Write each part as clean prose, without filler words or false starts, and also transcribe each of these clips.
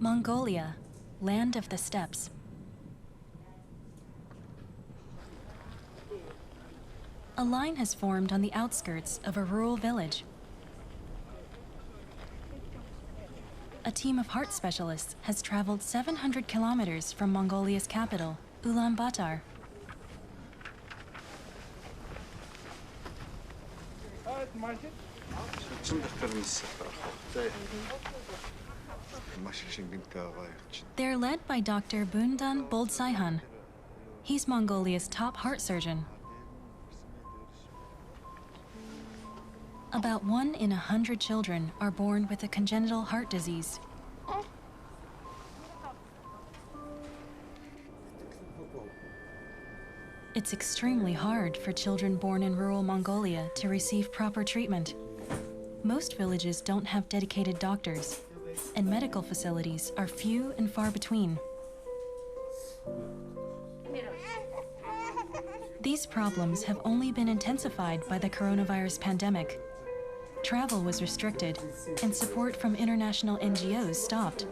Mongolia, land of the steppes. A line has formed on the outskirts of a rural village. A team of heart specialists has traveled 700 kilometers from Mongolia's capital, Ulaanbaatar. They're led by Dr. Bundan. He's Mongolia's top heart surgeon. About 1 in 100 children are born with a congenital heart disease. It's extremely hard for children born in rural Mongolia to receive proper treatment. Most villages don't have dedicated doctors, and medical facilities are few and far between. These problems have only been intensified by the coronavirus pandemic. Travel was restricted, and support from international NGOs stopped.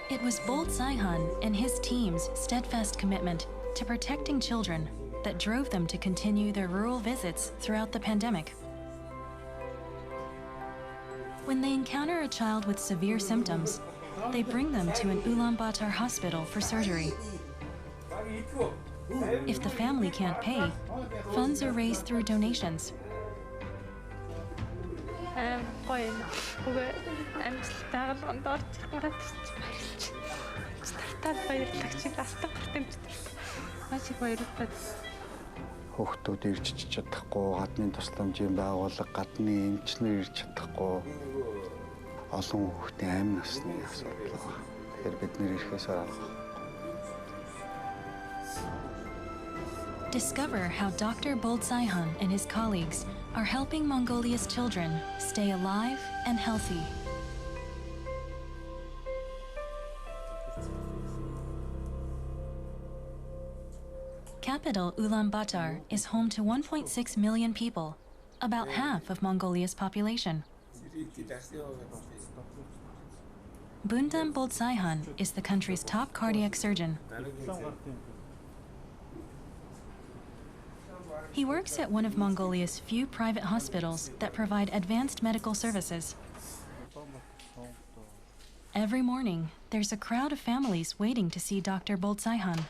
It was Bundan and his team's steadfast commitment to protecting children that drove them to continue their rural visits throughout the pandemic. When they encounter a child with severe symptoms, they bring them to an Ulaanbaatar hospital for surgery. If the family can't pay, funds are raised through donations. Хүүхдүүд ирж чадахгүй, гадны тусламжийн байгууллага, гадны эмчнэр ирж чадахгүй олон хүүхдийн амь насны асуудал байна. Тэгэхээр бид нэр ирэхээс аргагүй. Discover how Dr. Bundan and his colleagues are helping Mongolia's children stay alive and healthy. Capital Ulaanbaatar is home to 1.6 million people, about half of Mongolia's population. Bundan is the country's top cardiac surgeon. He works at one of Mongolia's few private hospitals that provide advanced medical services. Every morning, there's a crowd of families waiting to see Dr. Bundan.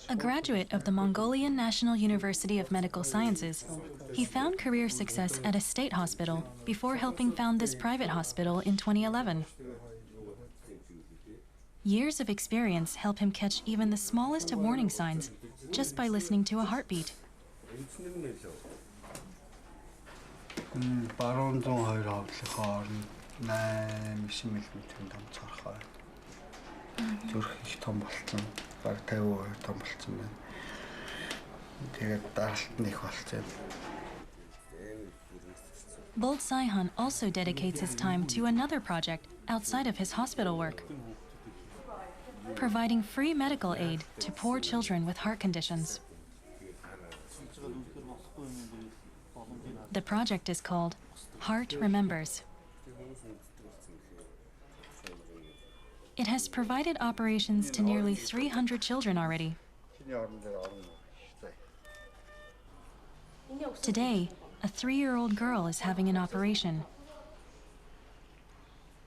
A graduate of the Mongolian National University of Medical Sciences, he found career success at a state hospital before helping found this private hospital in 2011. Years of experience help him catch even the smallest of warning signs just by listening to a heartbeat. Bundan also dedicates his time to another project outside of his hospital work, providing free medical aid to poor children with heart conditions. The project is called Heart Remembers. It has provided operations to nearly 300 children already. Today, a 3-year-old girl is having an operation.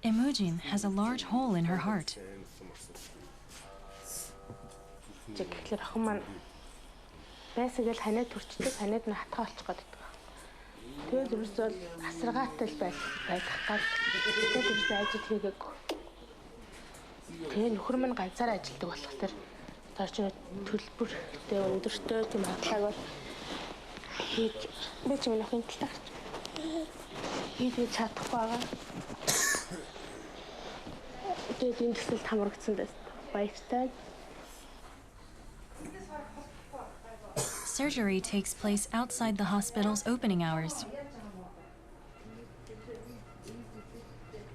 Emujin has a large hole in her heart. Surgery takes place outside the hospital's opening hours.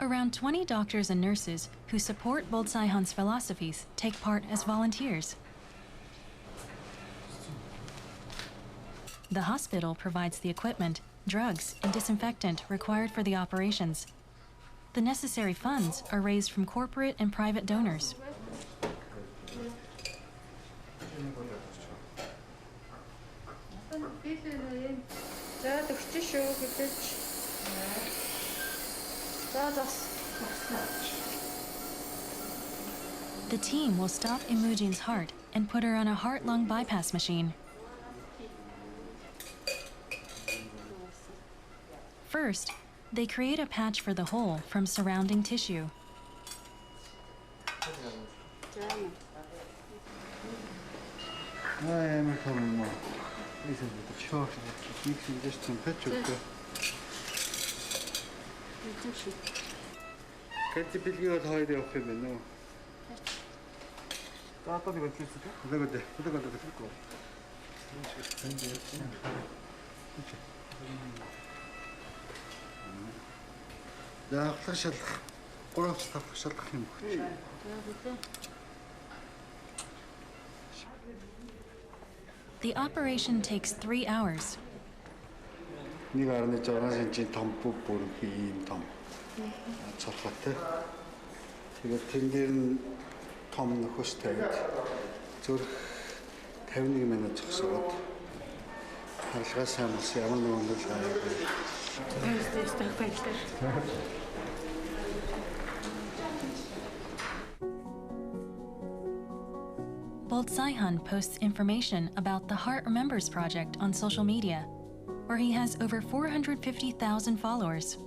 Around 20 doctors and nurses who support Bolsaihan's philosophies take part as volunteers. The hospital provides the equipment, drugs, and disinfectant required for the operations. The necessary funds are raised from corporate and private donors. The team will stop Imujine's heart and put her on a heart-lung bypass machine. First, they create a patch for the hole from surrounding tissue. The operation takes 3 hours. Bolsaihan posts information about the Heart Remembers project on social media, where he has over 450,000 followers.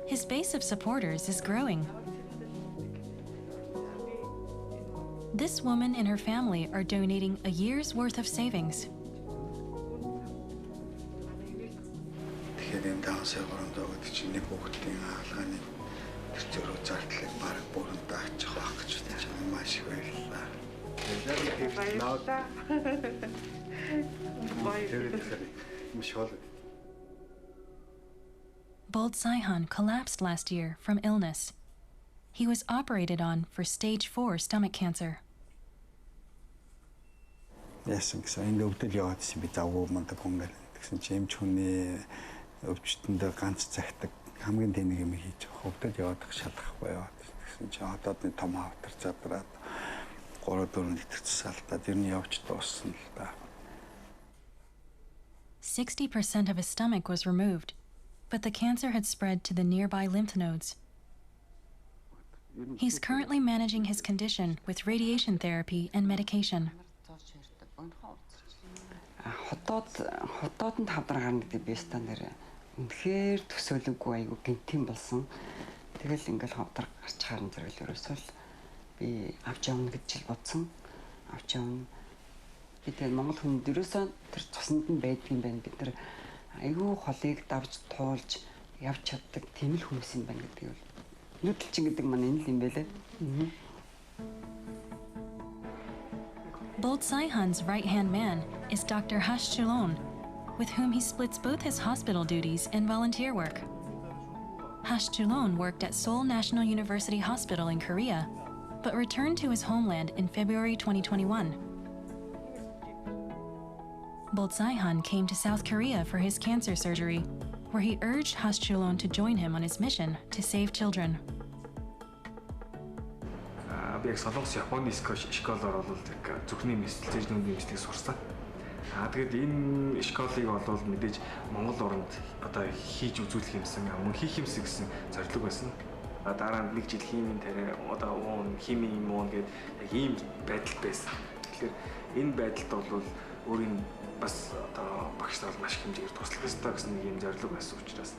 His base of supporters is growing. This woman and her family are donating a year's worth of savings. Bolsaihan collapsed last year from illness. He was operated on for stage 4 stomach cancer. Яасан гэсэн энэ өвдөл яваад си би завгүй мундаг хөнгөл гэсэн чи эмч хүний өвчтөндөө ганц цагтаг хамгийн тэнэг юм хийж өвдөл яваад шалахгүй яваад гэсэн чи одоод нэг том хавтар задраад 3-4 литр цэсалтаад ер нь явж дууссан л да. 60% of his stomach was removed, but the cancer had spread to the nearby lymph nodes. He's currently managing his condition with radiation therapy and medication. Хотоодонд хавдар гарна гэдэг би стандарт үнэхээр төсөөлөггүй айгу гинтийн болсон. Тэгэл ингээл хавдар гарч харна зэрэг ерөөсөө л би авч явна гэж л бодсон. Авч явна. Би тэгэл Монгол хүнд ерөөсөө тэр цуснд нь байдгийн байна. Бид нар айгу холыг давж туулж явж чаддаг тийм л хүмүүс юм байна гэдэг нь. Нүдэлчин гэдэг маань энэ л юм байлаа. Bolsaihan's right-hand man is Dr. Hashchulon, with whom he splits both his hospital duties and volunteer work. Hashchulon worked at Seoul National University Hospital in Korea, but returned to his homeland in February 2021. Bolsaihan came to South Korea for his cancer surgery, where he urged Hashchulon to join him on his mission to save children. Би яг Солонгос Японы школоор бол зүрхний мэслэл, зэжнүүний мэслийг сурсан. Тэгээд энэ школыг бол мэдээж Монгол оронд одоо хийж үзүүлэх юмсан, мөн хийх юмсан гэсэн зорилго байсан. Дараа нь нэг жил химийн тарай одоо химийн юм уу гэдэг яг ийм байдал байсан. Тэгэхээр энэ байдалд бол өөрийн бас одоо багштай маш хэмжээгээр туслах ёстой гэсэн нэг юм зорилго байсан учраас.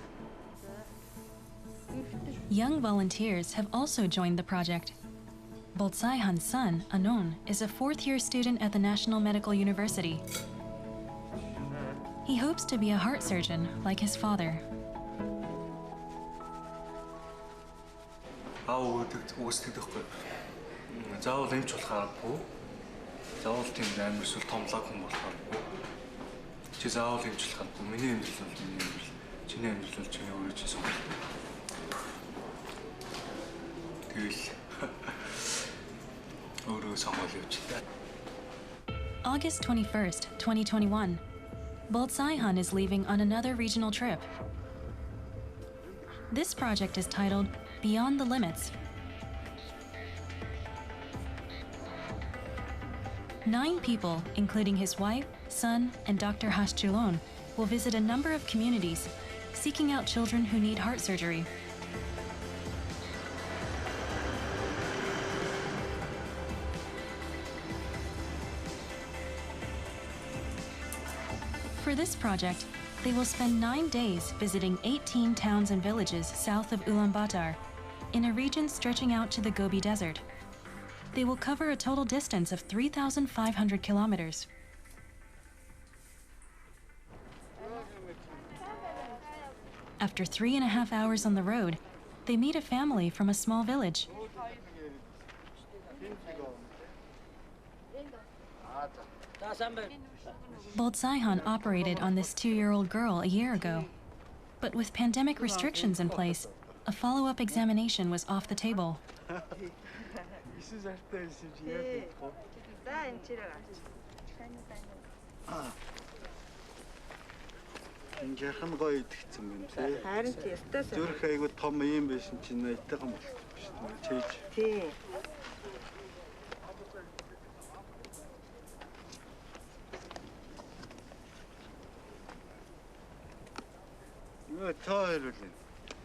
Young volunteers have also joined the project. Bolsaihan's son, Anon, is a 4th-year student at the National Medical University. He hopes to be a heart surgeon like his father. Үгүйсдэгдэхгүй. Заавал эмч болох аргагүй. Заавал тийм амар эсвэл томлог хүн болох аргагүй. Чи заавал хэмжлэх хамтгүй миний амьдрал бол миний амьдрал. Чиний амьдрал бол чиний өөрөө чи сонголт. Тэгэл өөрөө сонгол явж та. August 21st, 2021. Bolsaihan is leaving on another regional trip. This project is titled Beyond the Limits. 9 people, including his wife, son, and Dr. Hashchulon, will visit a number of communities, seeking out children who need heart surgery. For this project, they will spend 9 days visiting 18 towns and villages south of Ulaanbaatar, in a region stretching out to the Gobi Desert. They will cover a total distance of 3,500 kilometers. After 3.5 hours on the road, they meet a family from a small village. Bolsaihan operated on this 2-year-old girl a year ago. But with pandemic restrictions in place, a follow-up examination was off the table. Инжахан гоё идэгцэн юм тий. Харин тий, өстөөс. Зүрх айгуу том юм байсан чинь айтайхан болчихсон биш үү? Чээж. Тий. Юу тоо хэлвэл.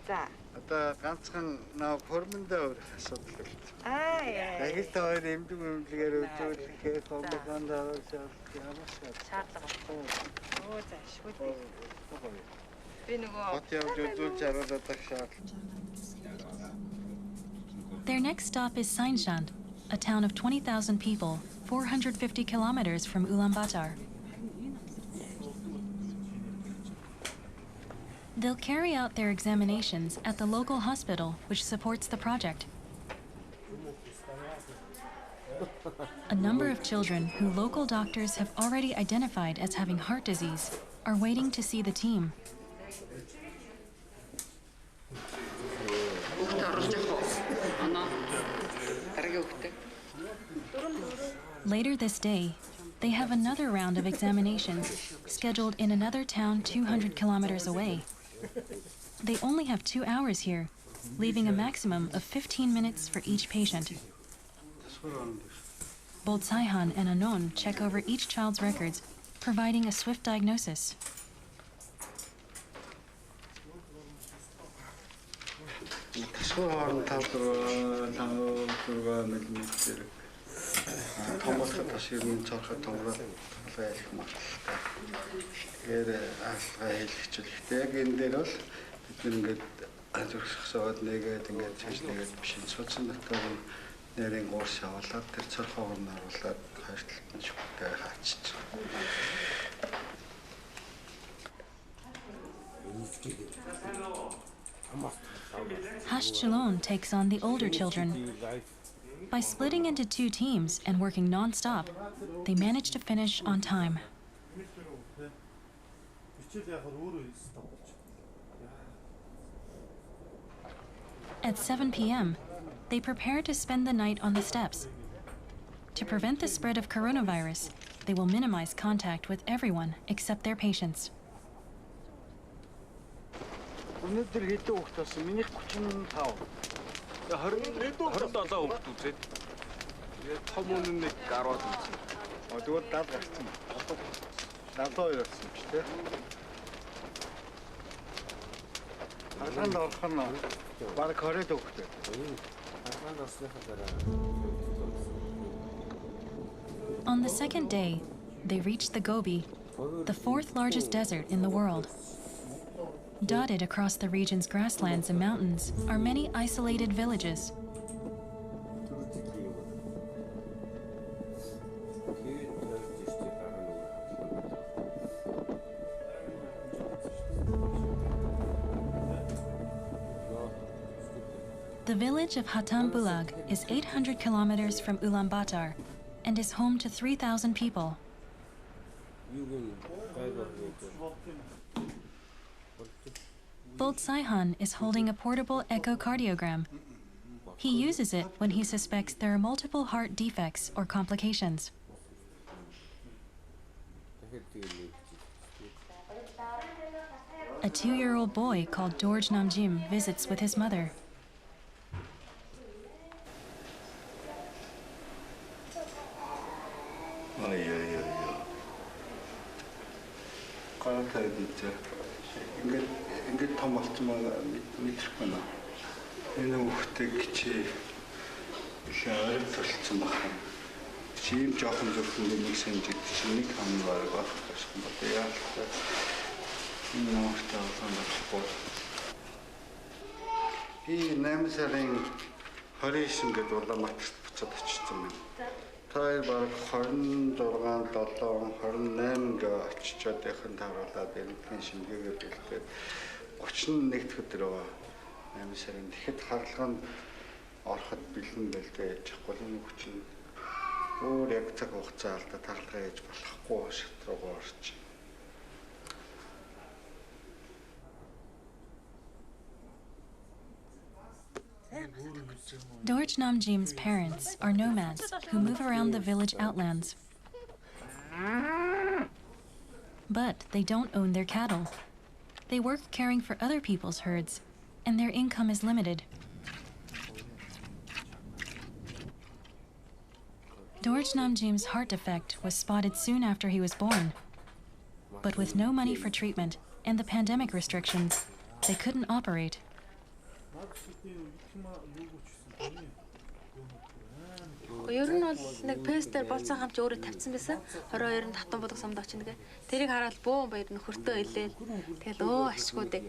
За. Одоо ганцхан наа формондоо өөр асуудал болчих. Аа яа. Дахиж та хоёр эмдгээр үзүүлэхээр формондоо ямар шаардлага байна. Оо заашгүй. Би нөгөө хот явж үзүүлж харуулдаг шаардлага. Their next stop is Sainshan, a town of 20,000 people, 450 kilometers from Ulaanbaatar. They'll carry out their examinations at the local hospital, which supports the project. A number of children who local doctors have already identified as having heart disease are waiting to see the team. Later this day, they have another round of examinations scheduled in another town 200 kilometers away. They only have 2 hours here, leaving a maximum of 15 minutes for each patient. Bolsaihan and Anon check over each child's records, providing a swift diagnosis. Нэрийн гуурс явуулаад тэр цорхоогоор нь харуулаад хайрталт нь шүтээ хаачиж. Hashchulon takes on the older children. By splitting into 2 teams and working non-stop, they manage to finish on time. At 7 p.m., they prepare to spend the night on the steps. To prevent the spread of coronavirus, they will minimize contact with everyone except their patients. Өнөөдөр хэдэн хүүхэд болсон? Минийх 35. 27 хүүхэд үзээд. Тэгээд том үнэн нэг 10-аад үзсэн. Тэгвэл 70 гарсан. 72 болсон ч тийм. Хараханд орох нь баг 20 хүүхэд. On the second day, they reach the Gobi, the 4th largest desert in the world. Dotted across the region's grasslands and mountains are many isolated villages. The village of Hatambulag is 800 kilometers from Ulaanbaatar and is home to 3,000 people. Bolt Saihan is holding a portable echocardiogram. He uses it when he suspects there are multiple heart defects or complications. A 2-year-old boy called Dorj Namjim visits with his mother. Ингээд том болцмоо мэдрэхгүй нэ. Энэ хүүхдээ чи шаар толцсон байна. Чим жоохон зөвхөн нэг сэнжиг нэг хам бараг болсон байна. Яа. Энэ нөхдөд болсон би 8 сарын 29 гээд Улаанбаатарт буцаад очсон байна. Тэр баг 26, 7, 28 гээ очичоод яхан тааруулаад эрдэнэ шингээгээ бэлдээд 31 дахь өдөр 8 сарын тэгэхэд харлаганд ороход бэлэн байлгүй яж чадахгүй энэ хүчин өөр яг цаг хугацаа алдаа тархалгаа яаж болохгүй шат руугаа орчих. Dorj Namjim's parents are nomads who move around the village outlands. But they don't own their cattle. They work caring for other people's herds, and their income is limited. Dorj Namjim's heart defect was spotted soon after he was born. But with no money for treatment and the pandemic restrictions, they couldn't operate. Ер нь бол нэг пестер болцсон хамч өөрөө тавьсан байсан. 22-нд хатан бодог самд очно гэ. Тэрийг хараад бөөн баяр нөхөртөө илээл. Тэгэл ашгүй дээ.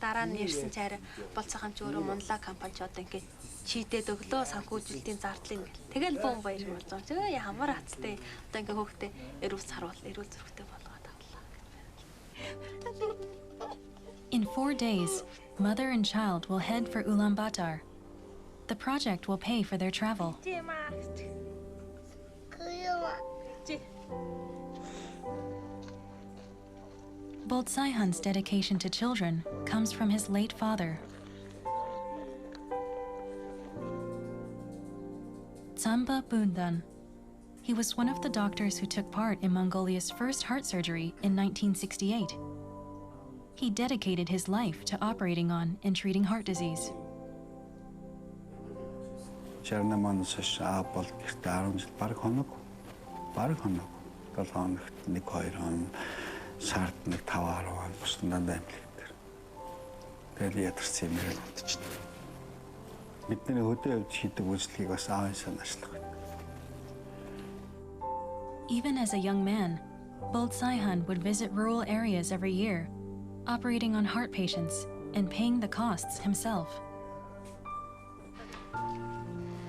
Дараа нь ярьсан цаарай болцсон хамч өөрөө Монголиа компанич одоо ингээ чийдээд өглөө санхүүжилтийн зардлын гэл. Тэгэл бөөн баяр болж байгаа. Тэгээ ямар хацтай. Одоо ингээ хөөхтэй эрүүл сарвал эрүүл зүрхтэй болгоод авлаа. In 4 days, mother and child will head for Ulaanbaatar. The project will pay for their travel. Bolt Saihan's dedication to children comes from his late father. Tsamba Bundan. He was one of the doctors who took part in Mongolia's first heart surgery in 1968. He dedicated his life to operating on and treating heart disease. Черномонос бол гэртээ 10 жил баг хоног 7 хоногт 1-2 хоног сард 5-10 хоног бусдаа амьдлагдав. Тэгээд ядарсан юм ярил утчихна. Бидний хөдөө явж хийдэг үйлчлэгийг бас аавын санаачлах байна. Even as a young man, Bolt Saihan would visit rural areas every year, operating on heart patients and paying the costs himself.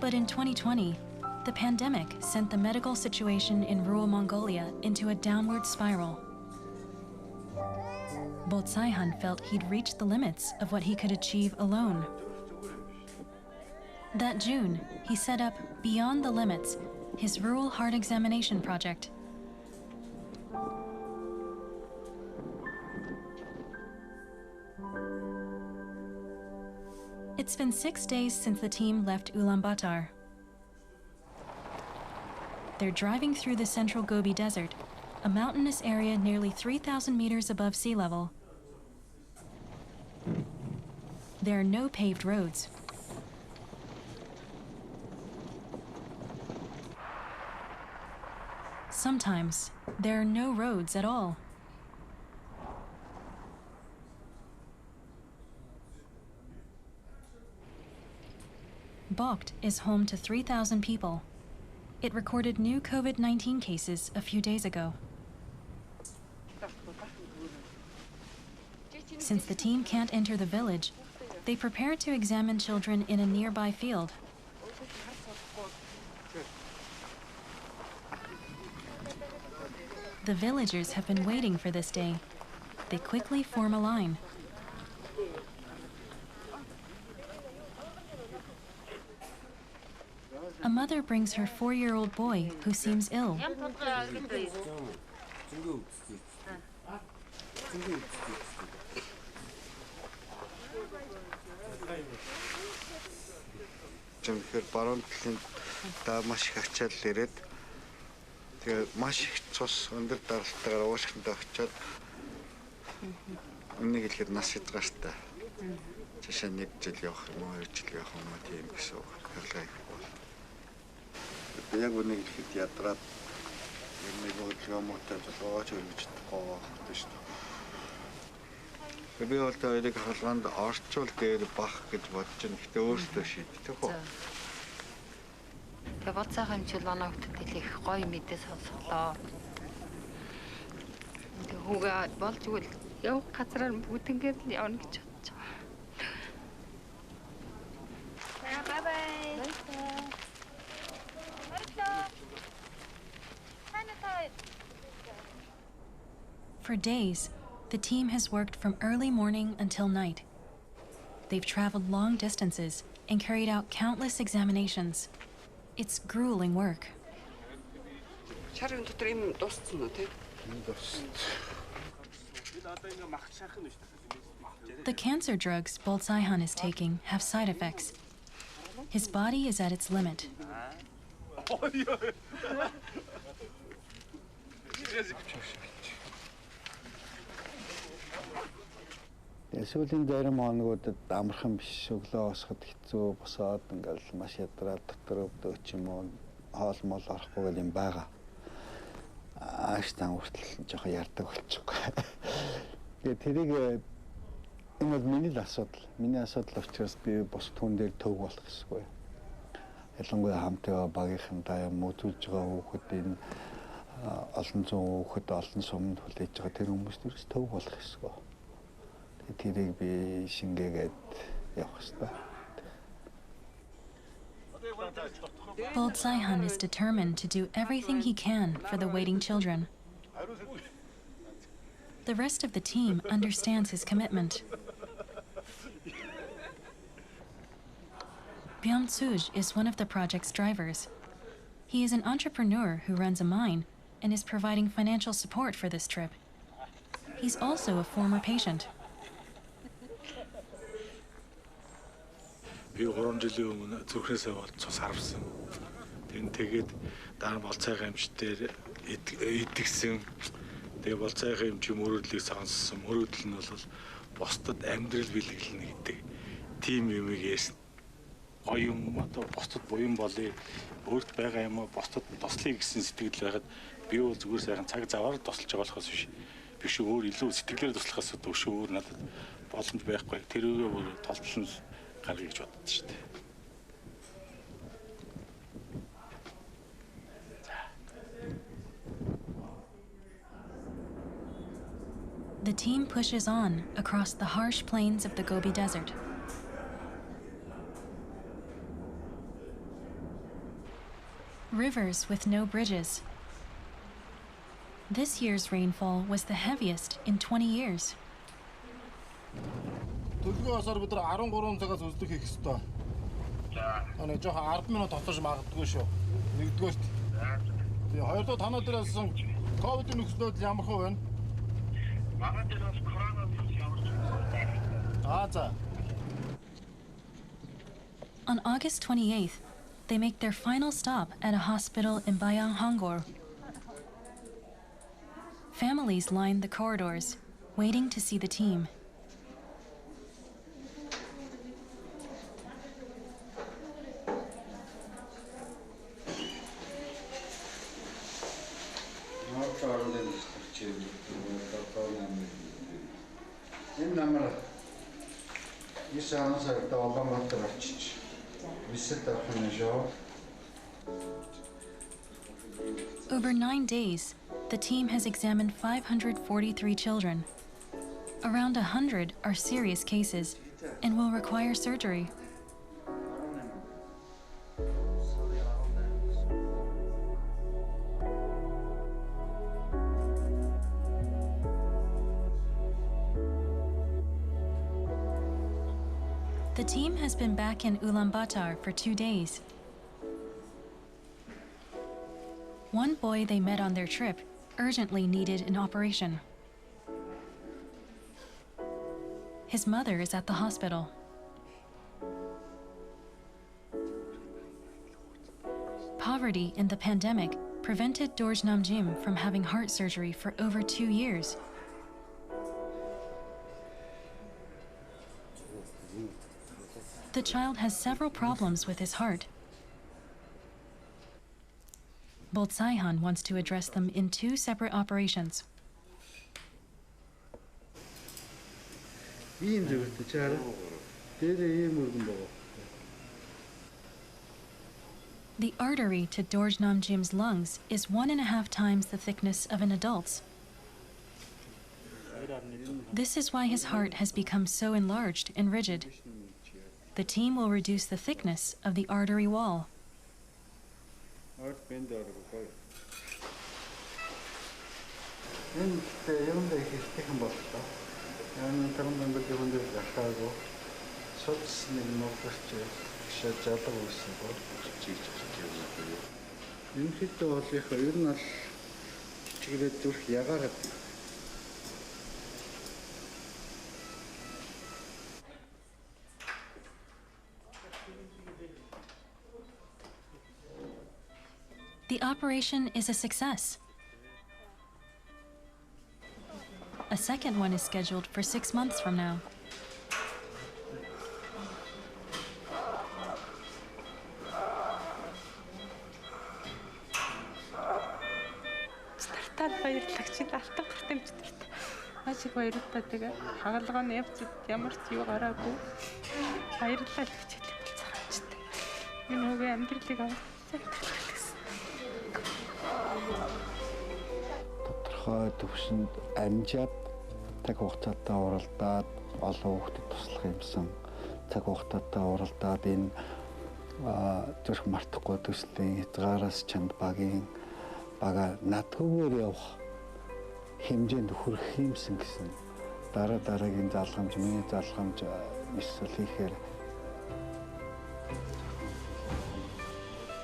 But in 2020, the pandemic sent the medical situation in rural Mongolia into a downward spiral. Bolt Saihan felt he'd reached the limits of what he could achieve alone. That June, he set up Beyond the Limits, his rural heart examination project. It's been 6 days since the team left Ulaanbaatar. They're driving through the central Gobi Desert, a mountainous area nearly 3,000 meters above sea level. There are no paved roads. Sometimes, there are no roads at all. Bokht is home to 3,000 people. It recorded new COVID-19 cases a few days ago. Since the team can't enter the village, they prepare to examine children in a nearby field. The villagers have been waiting for this day. They quickly form a line. A mother brings her 4-year-old boy who seems ill. Тэгэхээр баруун талын даа маш их ачаал ирээд тэгээ маш их цус өндөр даралтайгаар уушгиндаа очиод үнийг хэлэхэд нас хязгаартай. Жишээ нь 1 жил явах юм уу 2 жил явах юм уу тийм гэсэн үг хэрэглээ их бол. Яг үнийг хэлэхэд ядраад нэг хөдөлгөөн муутай жолооч өргөж чадахгүй байна шүү дээ. Би бол тэрийг хаалганд орчуул дээр бах гэж бодож байна. Гэтэ өөртөө шийдэх үү? Тэгээ бол сайхан хэмжил манай хүүхдэд их гоё мэдээ сонсголоо. Тэгээ хүүгээ болж игэл явах газараар бүгднгээр л явна гэж бодож байгаа. Bye bye. For days, the team has worked from early morning until night. They've traveled long distances and carried out countless examinations. It's grueling work. Шарын дотор юм дууссан уу те? The cancer drugs Bolsaihan is taking have side effects. His body is at its limit. Сүүлийн зарим хоногудад амархан биш өглөө босоход хэцүү босоод ингээл маш ядраад дотор өвдөөч юм уу хоол мол орохгүй гэл юм байгаа. Ааш тань хүртэл жоохон ярддаг болчихгүй. Тэгээ тэрийг энэ бол миний асуудал. Миний асуудал учраас би бос түн дээр төв болох гэсгүй. Ялангуяа хамтаа багийнхандаа юм үзүүлж байгаа хүүхдийн олон зуун хүүхэд олон суманд хүлээж байгаа тэр хүмүүст ерөөс төв болох гэсгүй. тэрийг би шингээгээд явах хэрэгтэй. Bolsaihan is determined to do everything he can for the waiting children. The rest of the team understands his commitment. Byung-suj is one of the project's drivers. He is an entrepreneur who runs a mine and is providing financial support for this trip. He's also a former patient. Би 3 жилийн өмнө зүрхнээсээ бол цус харвсан. Тэгээд дараа нь болцоогийн эмч дээр идэгсэн. Тэгээ болцоогийн эмч мөрөөдлийг сонссон. Мөрөөдөл нь бол бусдад амьдрал бэлэглэнэ гэдэг. Тим юмыг ярьсан. Гоё юм одоо бусдад буян болъё. Өөрт байгаа юм бусдад туслая гэсэн сэтгэл байгаад би бол зүгээр сайхан цаг заваар тусалж байгаа болохоос биш өөр илүү сэтгэлээр туслахаас дөш өөр надад боломж байхгүй. Тэрүүгээ бүр толтолн гаргая гэж боддоо шүү дээ. The team pushes on across the harsh plains of the Gobi Desert. Rivers with no bridges. This year's rainfall was the heaviest in 20 years. Төлгөө асар бид 13 цагаас үздэг хийх ёстой. За. Манай жоохон 10 минут тоцож магадгүй шүү. Нэгдүгээрт. Тэгээ хоёрдугаар танаа дээр болсон ковидын нөхцөлөд ямар хөө байна? Манай дээр бас коронавирус ямар ч. За. On August 28th, they make their final stop at a hospital in Bayanghongor. Families line the corridors, waiting to see the team. Энэ намар ишаан сарта Улаанбаатар очиж визит авах нь шүү. Over 9 days, the team has examined 543 children. Around 100 are serious cases and will require surgery. The team has been back in Ulaanbaatar for 2 days. One boy they met on their trip urgently needed an operation. His mother is at the hospital. Poverty in the pandemic prevented Dorj Namjim from having heart surgery for over 2 years. The child has several problems with his heart. Boltsaihan wants to address them in 2 separate operations. The artery to Dorj Namjim's lungs is 1.5 times the thickness of an adult's. This is why his heart has become so enlarged and rigid. The team will reduce the thickness of the artery wall. The operation is a success. A second one is scheduled for 6 months from now. Стартаад баярлагдаж алтан гарт амжилт. Маш их баярлалаа. Тэгээ хагалгааны явц ямар ч юу гараагүй. Баярлалаа гэж хэлэх болцоогчтой. Энэ хүүгийн амьдралыг авсан. Тодорхой төвшөнд амжаад цаг хугацаатай уралдаад олон хүүхдэд туслах юмсан цаг хугацаатай уралдаад энэ зүрх мартахгүй төслийн хязгаараас чанд бага надгүйгээр явах хэмжээнд хүрэх юмсан гэсэн дараагийн залгамж миний залгамж эсвэл хийхээр.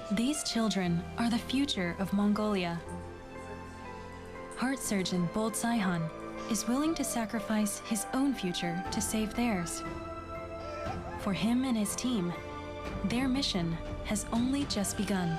These children are the future of Mongolia. Heart surgeon Boltsaihan is willing to sacrifice his own future to save theirs. For him and his team, their mission has only just begun.